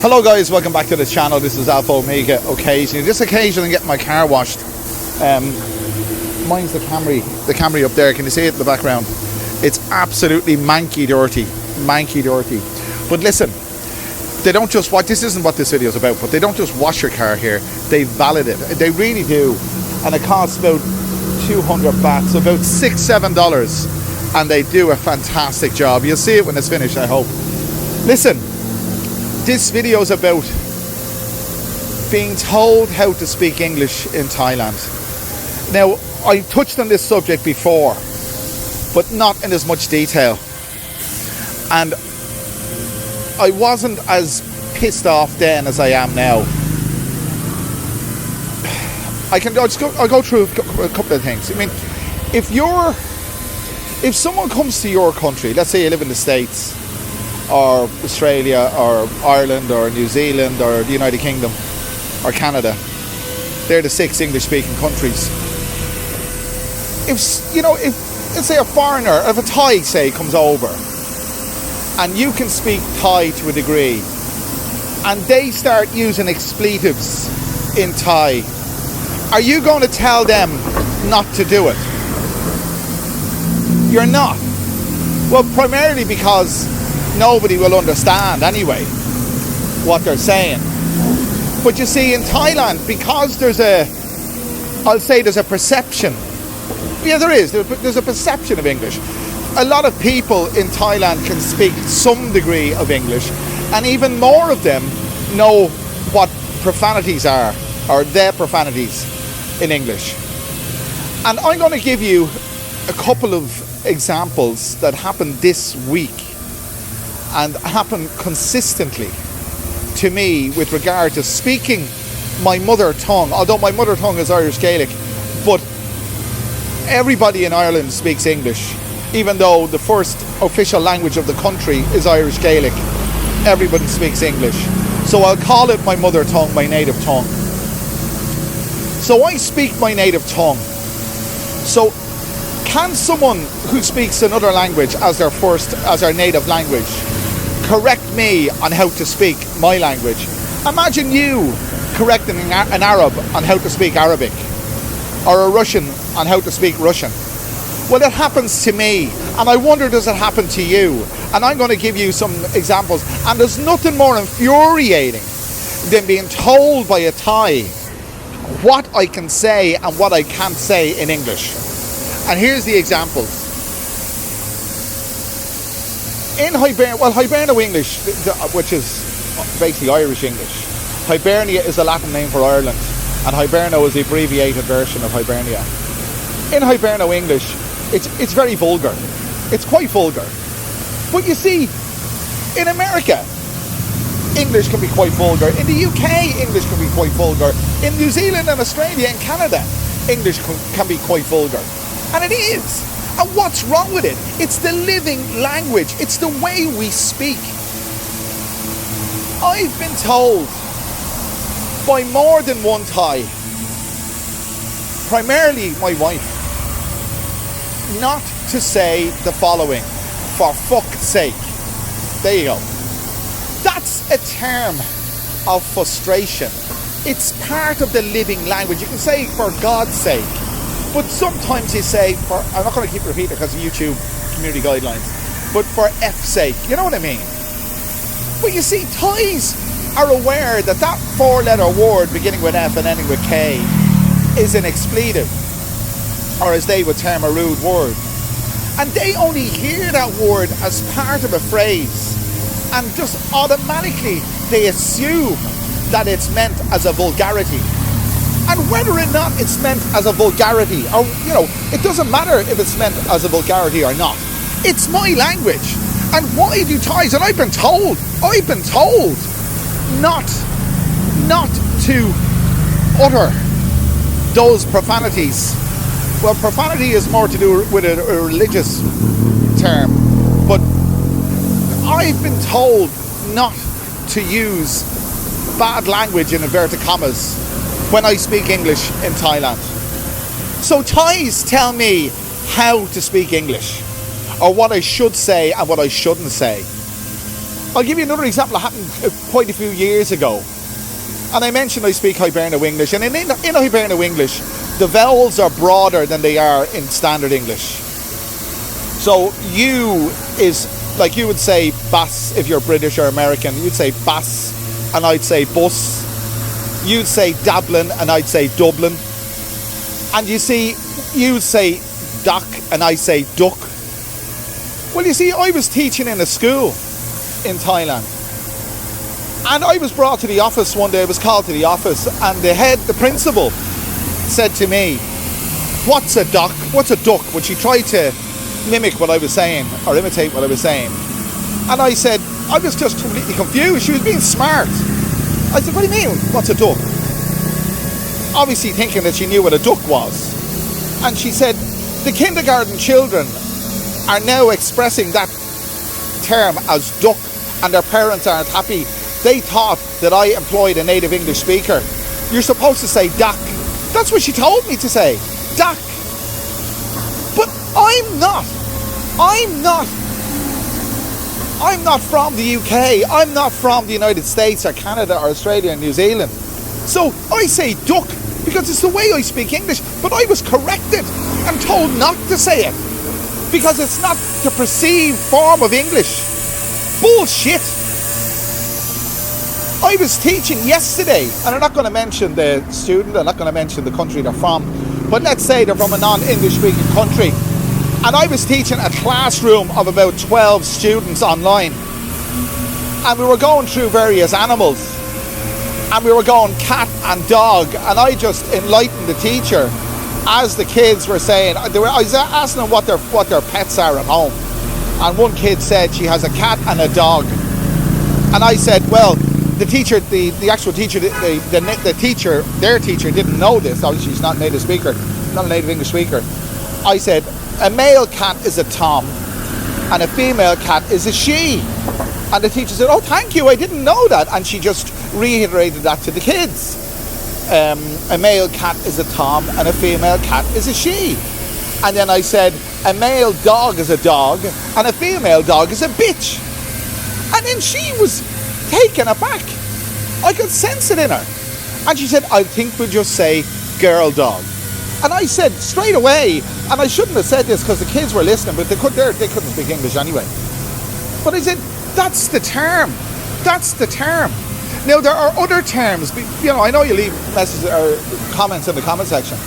Hello guys, welcome back to the channel. This is Alpha Omega occasionally. This occasionally getting my car washed. Mine's the Camry up there. Can you see it in the background? It's absolutely manky dirty. But listen, they don't just watch. This isn't what this video is about, but they don't just wash your car here. They valet it. They really do. And it costs about 200 baht, so about $6-7. And they do a fantastic job. You'll see it when it's finished, I hope. Listen. This video is about being told how to speak English in Thailand. Now, I touched on this subject before, but not in as much detail. And I wasn't as pissed off then as I am now. I'll go through a couple of things. I mean, if someone comes to your country, let's say you live in the States, or Australia, or Ireland, or New Zealand, or the United Kingdom, or Canada. They're the 6 English-speaking countries. If let's say a foreigner, if a Thai, say, comes over, and you can speak Thai to a degree, and they start using expletives in Thai, are you going to tell them not to do it? You're not. Well, primarily because nobody will understand anyway what they're saying. But you see, in Thailand, because there's a perception. Yeah, there is. There's a perception of English. A lot of people in Thailand can speak some degree of English, and even more of them know what profanities are, or their profanities in English. And I'm going to give you a couple of examples that happened this week and happen consistently to me with regard to speaking my mother tongue. Although my mother tongue is Irish Gaelic, but everybody in Ireland speaks English. Even though the first official language of the country is Irish Gaelic, everybody speaks English. So I'll call it my mother tongue, my native tongue. So I speak my native tongue. So can someone who speaks another language as their native language correct me on how to speak my language? Imagine you correcting an Arab on how to speak Arabic, or a Russian on how to speak Russian. Well, it happens to me, and I wonder, does it happen to you? And I'm going to give you some examples. And there's nothing more infuriating than being told by a Thai what I can say and what I can't say in English. And here's the examples. In Hiberno English, which is basically Irish English, Hibernia is a Latin name for Ireland, and Hiberno is the abbreviated version of Hibernia. In Hiberno English, it's very vulgar. It's quite vulgar. But you see, in America, English can be quite vulgar. In the UK, English can be quite vulgar. In New Zealand and Australia and Canada, English can be quite vulgar. And it is. And what's wrong with it? It's the living language. It's the way we speak. I've been told by more than one Thai, primarily my wife, not to say the following: for fuck's sake. There you go. That's a term of frustration. It's part of the living language. You can say for God's sake. But sometimes you say, I'm not going to keep repeating it because of YouTube community guidelines, but for F's sake, you know what I mean? But you see, Thais are aware that 4-letter word beginning with F and ending with K is an expletive, or as they would term, a rude word. And they only hear that word as part of a phrase, and just automatically they assume that it's meant as a vulgarity. And whether or not it's meant as a vulgarity, or, it doesn't matter if it's meant as a vulgarity or not. It's my language. And why do Thais, and I've been told not to utter those profanities. Well, profanity is more to do with a religious term, but I've been told not to use bad language in inverted commas when I speak English in Thailand. So Thais tell me how to speak English, or what I should say and what I shouldn't say. I'll give you another example that happened quite a few years ago. And I mentioned I speak Hiberno English, and in Hiberno English, the vowels are broader than they are in standard English. So you is, like you would say bass if you're British or American, you'd say bass, and I'd say bus. You'd say Dublin, and I'd say Dublin. And you see, you'd say duck, and I say duck. Well, you see, I was teaching in a school in Thailand. And I was brought to the office one day, I was called to the office, and the principal said to me, what's a duck? What's a duck? When she tried to mimic what I was saying, or imitate what I was saying. And I said, I was just completely confused. She was being smart. I said, what do you mean, what's a duck? Obviously thinking that she knew what a duck was. And she said, the kindergarten children are now expressing that term as duck, and their parents aren't happy. They thought that I employed a native English speaker. You're supposed to say duck. That's what she told me to say. Duck. But I'm not from the UK. I'm not from the United States or Canada or Australia and New Zealand. So I say duck because it's the way I speak English. But I was corrected and told not to say it because it's not the perceived form of English. Bullshit. I was teaching yesterday, and I'm not going to mention the student, I'm not going to mention the country they're from, but let's say they're from a non-English speaking country. And I was teaching a classroom of about 12 students online. And we were going through various animals. And we were going cat and dog. And I just enlightened the teacher as the kids were saying, I was asking them what their pets are at home. And one kid said she has a cat and a dog. And I said, well, the teacher, the actual teacher, the teacher, their teacher didn't know this. Obviously, she's not a native speaker, not a native English speaker. I said, a male cat is a Tom, and a female cat is a she. And the teacher said, oh, thank you, I didn't know that. And she just reiterated that to the kids. A male cat is a Tom, and a female cat is a she. And then I said, a male dog is a dog, and a female dog is a bitch. And then she was taken aback. I could sense it in her. And she said, I think we'll just say girl dog. And I said straight away, and I shouldn't have said this because the kids were listening, but they couldn't speak English anyway. But I said, that's the term. That's the term. Now there are other terms, you know, I know you leave messages or comments in the comment section.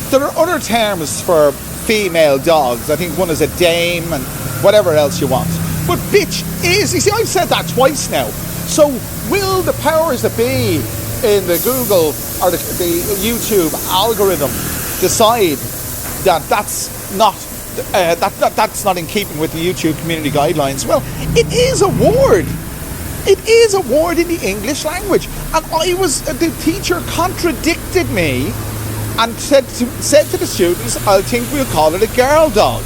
There are other terms for female dogs. I think one is a dame and whatever else you want. But bitch is, you see, I've said that twice now. So will the powers that be in the Google or the YouTube algorithm decide that that's not in keeping with the YouTube community guidelines? Well, it is a word. It is a word in the English language. And the teacher contradicted me and said to the students, I think we'll call it a girl dog.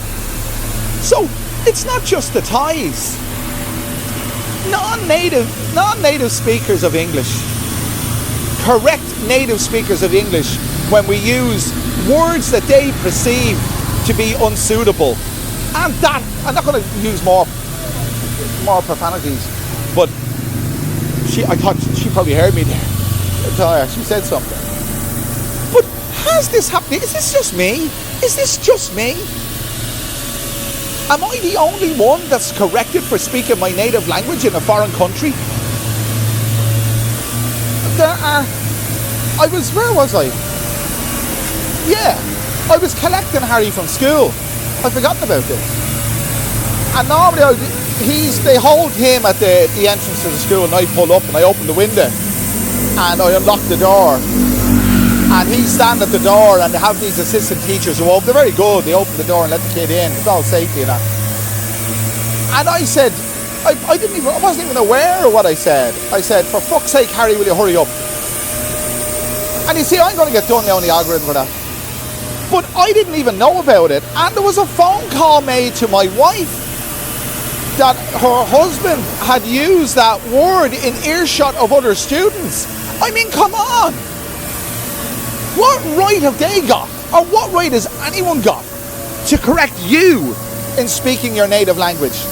So it's not just the Thais. Non-native speakers of English correct native speakers of English when we use words that they perceive to be unsuitable. And that, I'm not going to use more profanities, but I thought she probably heard me there. She said something. But has this happened? Is this just me? Is this just me? Am I the only one that's corrected for speaking my native language in a foreign country? Where was I? Yeah, I was collecting Harry from school. I'd forgotten about this. And normally they hold him at the entrance to the school, and I pull up and I open the window and I unlock the door. And he's standing at the door, and they have these assistant teachers who they're very good. They open the door and let the kid in. It's all safety and that. And I said, I wasn't even aware of what I said. I said, for fuck's sake, Harry, will you hurry up? And you see, I'm going to get done now on the algorithm for that. But I didn't even know about it. And there was a phone call made to my wife that her husband had used that word in earshot of other students. I mean, come on. What right have they got, or what right has anyone got to correct you in speaking your native language?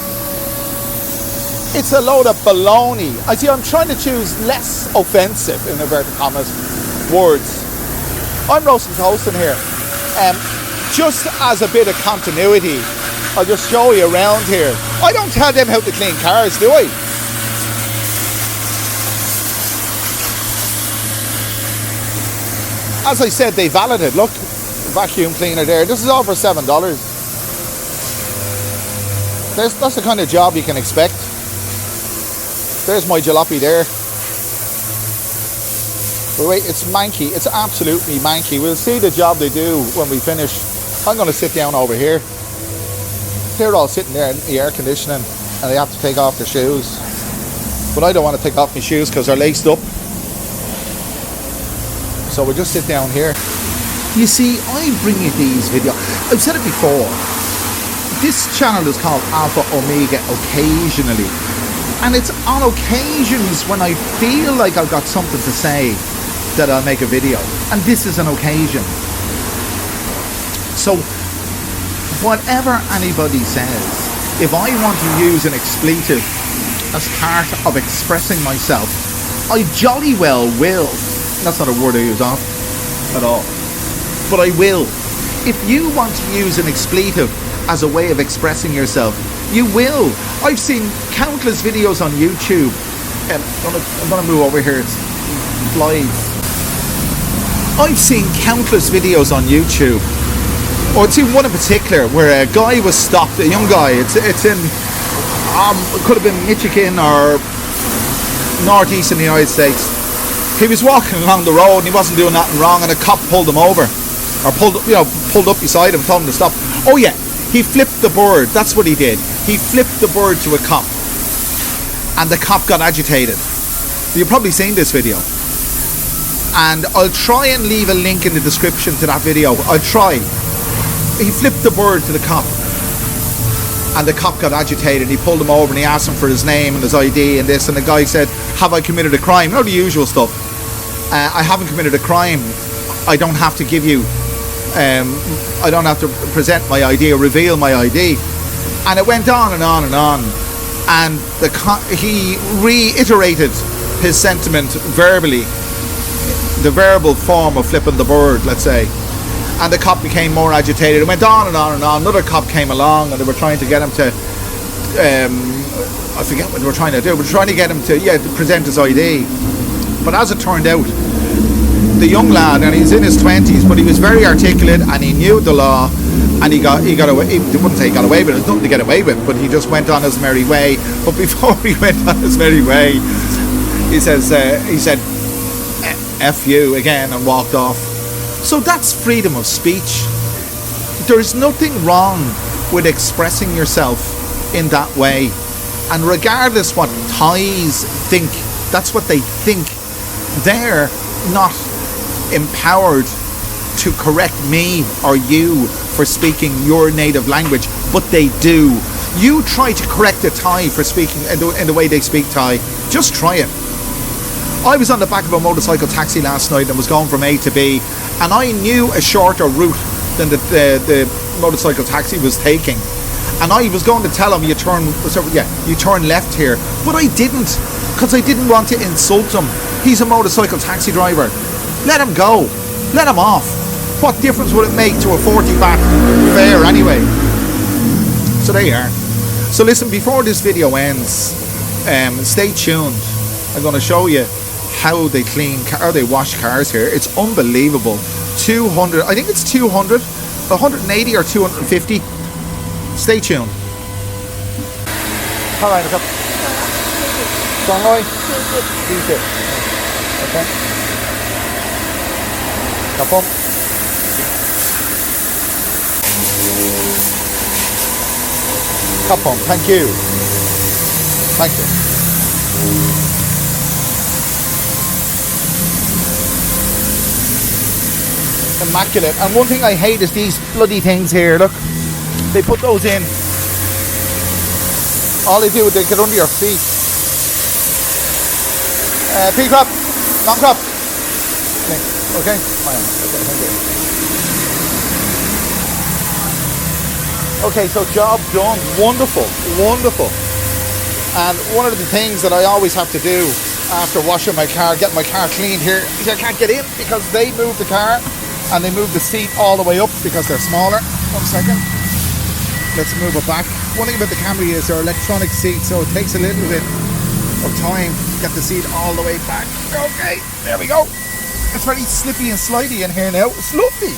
It's a load of baloney. I'm trying to choose less offensive, in inverted commas, words. I'm roasting toast in here. Just as a bit of continuity, I'll just show you around here. I don't tell them how to clean cars, do I? As I said, they validated. Look, vacuum cleaner there. This is all for $7. That's the kind of job you can expect. There's my jalopy there. But wait, it's manky. It's absolutely manky. We'll see the job they do when we finish. I'm going to sit down over here. They're all sitting there in the air conditioning and they have to take off their shoes. But I don't want to take off my shoes because they're laced up. So we'll just sit down here. You see, I bring you these videos. I've said it before. This channel is called Alpha Omega Occasionally. And it's on occasions when I feel like I've got something to say that I'll make a video. And this is an occasion. So, whatever anybody says, if I want to use an expletive as part of expressing myself, I jolly well will. That's not a word I use at all. But I will. If you want to use an expletive as a way of expressing yourself, you will. I've seen countless videos on YouTube. I'm going to move over here. It's flies. I've seen countless videos on YouTube. Or I've seen one in particular where a guy was stopped, a young guy. It's in, it could have been Michigan or northeast in the United States. He was walking along the road and he wasn't doing nothing wrong, and a cop pulled him over, or pulled up beside him, told him to stop. Oh yeah, he flipped the bird. That's what he did. He flipped the bird to a cop, and the cop got agitated. You've probably seen this video, and I'll try and leave a link in the description to that video. I'll try. He flipped the bird to the cop, and the cop got agitated. He pulled him over and he asked him for his name and his ID and this, and the guy said, "Have I committed a crime?" You know, the usual stuff. I haven't committed a crime. I don't have to give you, I don't have to present my ID or reveal my ID. And it went on and on and on. And he reiterated his sentiment verbally, the verbal form of flipping the bird, let's say. And the cop became more agitated. It went on and on and on. Another cop came along and they were trying to get him to, I forget what they were trying to do. They were trying to get him to present his ID. But as it turned out, the young lad, and he's in his 20s, but he was very articulate and he knew the law, and he got away. He wouldn't say he got away with it. There's nothing to get away with, but he just went on his merry way. But before he went on his merry way, he said, "F you" again, and walked off. So that's freedom of speech. There's nothing wrong with expressing yourself in that way. And regardless what Thais think, that's what they think. They're not empowered to correct me or you for speaking your native language, but they do. You try to correct a Thai for speaking in the way they speak Thai. Just try it. I was on the back of a motorcycle taxi last night and was going from A to B, and I knew a shorter route than the motorcycle taxi was taking. And I was going to tell him, you turn left here. But I didn't, because I didn't want to insult him. He's a motorcycle taxi driver. Let him go. Let him off. What difference would it make to a 40-baht fare anyway? So there you are. So listen, before this video ends, stay tuned. I'm going to show you how they they wash cars here. It's unbelievable. 200, I think it's 200, 180 or 250. Stay tuned. How are you? Song Okay. Kapom. Kapom. Thank you. Thank you. Immaculate. And one thing I hate is these bloody things here. Look, they put those in. All they do is they get under your feet. Pea crop, long crop. Okay. Thank you. Okay, so job done. Wonderful. And one of the things that I always have to do after washing my car, getting my car cleaned here, is I can't get in because they move the car and they move the seat all the way up because they're smaller. 1 second. Let's move it back. One thing about the Camry is they're electronic seats, so it takes a little bit of time to get the seat all the way back. Okay, there we go. It's very slippy and slidey in here now. It's lovely.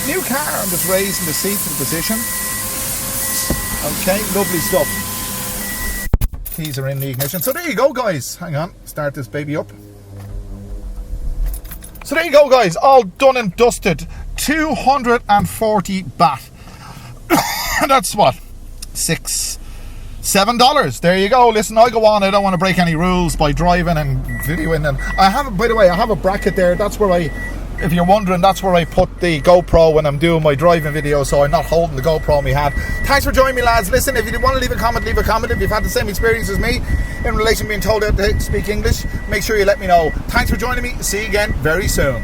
New car. I'm just raising the seat in position. Okay, lovely stuff. Keys are in the ignition. So there you go, guys. Hang on, start this baby up. So there you go, guys. All done and dusted. 240 baht. That's what? $7. There you go. Listen, I go on. I don't want to break any rules by driving and videoing. And I have, by the way, I have a bracket there. That's where I, if you're wondering, that's where I put the GoPro when I'm doing my driving video, so I'm not holding the GoPro in my hand. Thanks for joining me, lads. Listen, if you want to leave a comment, leave a comment. If you've had the same experience as me in relation to being told how to speak English, make sure you let me know. Thanks for joining me. See you again very soon.